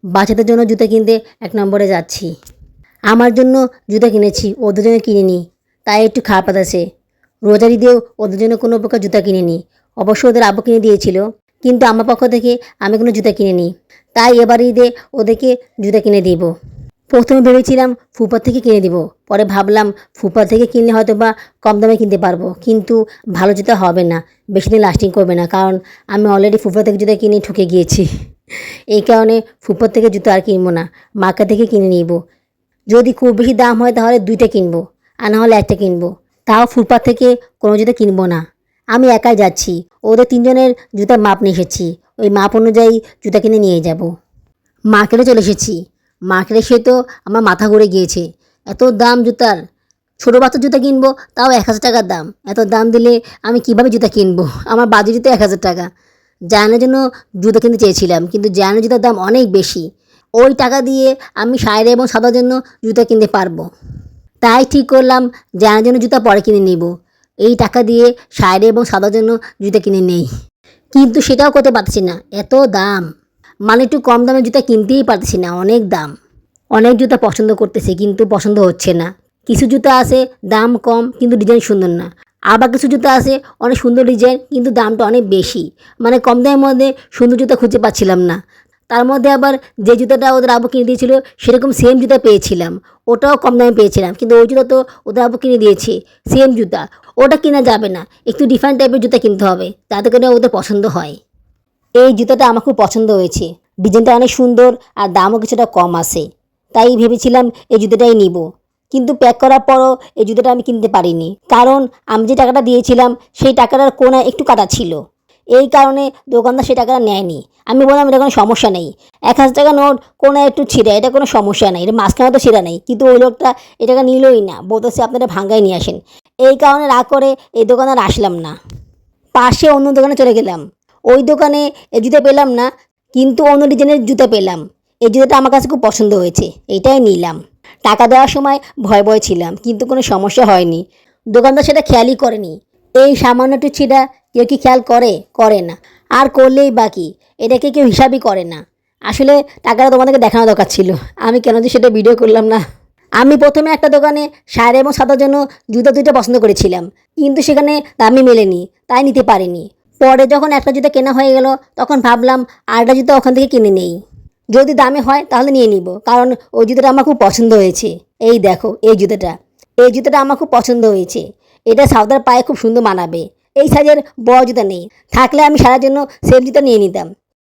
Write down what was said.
বাচ্চাদের জন্য জুতো কিনতে 1 নম্বরে যাচ্ছি। আমার জন্য জুতো কিনেছি, ওদের জন্য কিনিনি, তাই একটু খারাপ লাগছে। রোজার ঈদেও ওদের জন্য কোনো প্রকার জুতো কিনিনি। অবশ্য ওদের আব্বু কিনে দিয়েছিল, কিন্তু আমার পক্ষ থেকে আমি কোনো জুতো কিনিনি। তাই এবার ঈদে ওদেরকে জুতো কিনে দিব। প্রথমে ভেবেছিলাম ফুফার থেকে কিনে দিব, পরে ভাবলাম ফুফার থেকে কিনলে হয়তো বা কম দামে কিনতে পারবো, কিন্তু ভালো জুতো হবে না, বেশি দিন লাস্টিং করবে না, কারণ আমি অলরেডি ফুফার থেকে জুতো কিনে ঠকে গিয়েছি। এই কারণে ফুফার থেকে জুতো আর কিনবো না, মার্কেট থেকে কিনে নিব। যদি খুব বেশি দাম হয় তাহলে 2টা কিনবো, আর না হলে 1টা কিনবো। তাও ফুটপাথ থেকে কোনো জুতো কিনবো না। আমি একাই যাচ্ছি, ওদের 3 জনের জুতার মাপ নিয়ে এসেছি, ওই মাপ অনুযায়ী জুতা কিনে নিয়ে যাব। মার্কেটে চলে এসেছি। মার্কেটে এসে তো আমার মাথা ঘুরে গিয়েছে, এত দাম জুতার। ছোটো বাচ্চার জুতা কিনবো তাও 1000 টাকার দাম। এত দাম দিলে আমি কিভাবে জুতা কিনবো? আমার বাজেটই তো 1000 টাকা। জায়ানের জন্য জুতো কিনতে চেয়েছিলাম, কিন্তু জায়ানের জুতার দাম অনেক বেশি। ওই টাকা দিয়ে আমি শাড়ি এবং সাদার জন্য জুতো কিনতে পারবো। তাই ঠিক করলাম জায়ানের জন্য জুতা পরে কিনে নিব। এই টাকা দিয়ে শাড়ি এবং সাদার জন্য জুতো কিনে নেই, কিন্তু সেটাও করতে পারছি না, এত দাম। মানে একটু কম দামে জুতা কিনতেই পারতেছি না, অনেক দাম। অনেক জুতা পছন্দ করতেছি কিন্তু পছন্দ হচ্ছে না। কিছু জুতা আছে দাম কম কিন্তু ডিজাইন সুন্দর না, আবার কিছু জুতা আছে অনেক সুন্দর ডিজাইন কিন্তু দামটা অনেক বেশি। মানে কম দামের মধ্যে সুন্দর জুতা খুঁজে পাচ্ছিলাম না। তার মধ্যে আবার যে জুতাটা ওদের আব্বু কিনে দিয়েছিল সেরকম সেম জুতা পেয়েছিলাম, ওটাও কম দামে পেয়েছিলাম, কিন্তু ওই জুতা তো ওদের আব্বু কিনে দিয়েছে সেম জুতা, ওটা কেনা যাবে না। একটু ডিফারেন্ট টাইপের জুতা কিনতে হবে, যাতে করে ওদের পছন্দ হয়। এই জুতাটা আমার খুব পছন্দ হয়েছে, ডিজাইনটা অনেক সুন্দর আর দামও কিছুটা কম আছে। তাই ভেবেছিলাম এই জুতোটাই নিব, কিন্তু প্যাক করার পরও এই জুতোটা আমি কিনতে পারিনি, কারণ আমি যে টাকাটা দিয়েছিলাম সেই টাকাটার কোণায় একটু কাটা ছিল। এই কারণে দোকানদার সেই টাকাটা নেয়নি। আমি বললাম এটা কোনো সমস্যা নেই, 1000 টাকা নোট কোণায় একটু ছিঁড়া, এটা কোনো সমস্যা নেই, এটা মাঝখানে তো ছিঁড়া নেই। কিন্তু ওই লোকটা এই টাকা নিলই না, বলতেছে আপনারা ভাঙ্গাই নিয়ে আসেন। এই কারণে রাগ করে এই দোকানে আর আসলাম না, পাশে অন্য দোকানে চলে গেলাম। ওই দোকানে এই জুতো পেলাম না, কিন্তু অন্য ডিজাইনের জুতো পেলাম। এই জুতোটা আমার কাছে খুব পছন্দ হয়েছে, এটাই নিলাম। টাকা দেওয়ার সময় ভয় ভয় ছিলাম, কিন্তু কোনো সমস্যা হয়নি। দোকানদার সেটা খেয়ালই করেনি। এই সামান্য একটু ছিঁড়া কেউ কি খেয়াল করে? করে না। আর করলেই বাকি, এটাকে কেউ হিসাবই করে না। আসলে টাকাটা তোমাদেরকে দেখানো দরকার ছিল, আমি কেন যে সেটা ভিডিও করলাম না। আমি প্রথমে একটা দোকানে শাড়ি এবং সাদার জন্য জুতো 2টা পছন্দ করেছিলাম, কিন্তু সেখানে দামই মেলেনি, তাই নিতে পারিনি। পরে যখন একটা জুতো কেনা হয়ে গেল তখন ভাবলাম আরেকটা জুতো ওখান থেকে কিনে নেই, যদি দামে হয় তাহলে নিয়ে নিব, কারণ ওই জুতোটা আমার খুব পছন্দ হয়েছে। এই দেখো এই জুতোটা আমার খুব পছন্দ হয়েছে, এটা সাউদার পায়ে খুব সুন্দর মানাবে। এই সাইজের বড় জুতো নেই, থাকলে আমি সারার জন্য সেম জুতো নিয়ে নিতাম,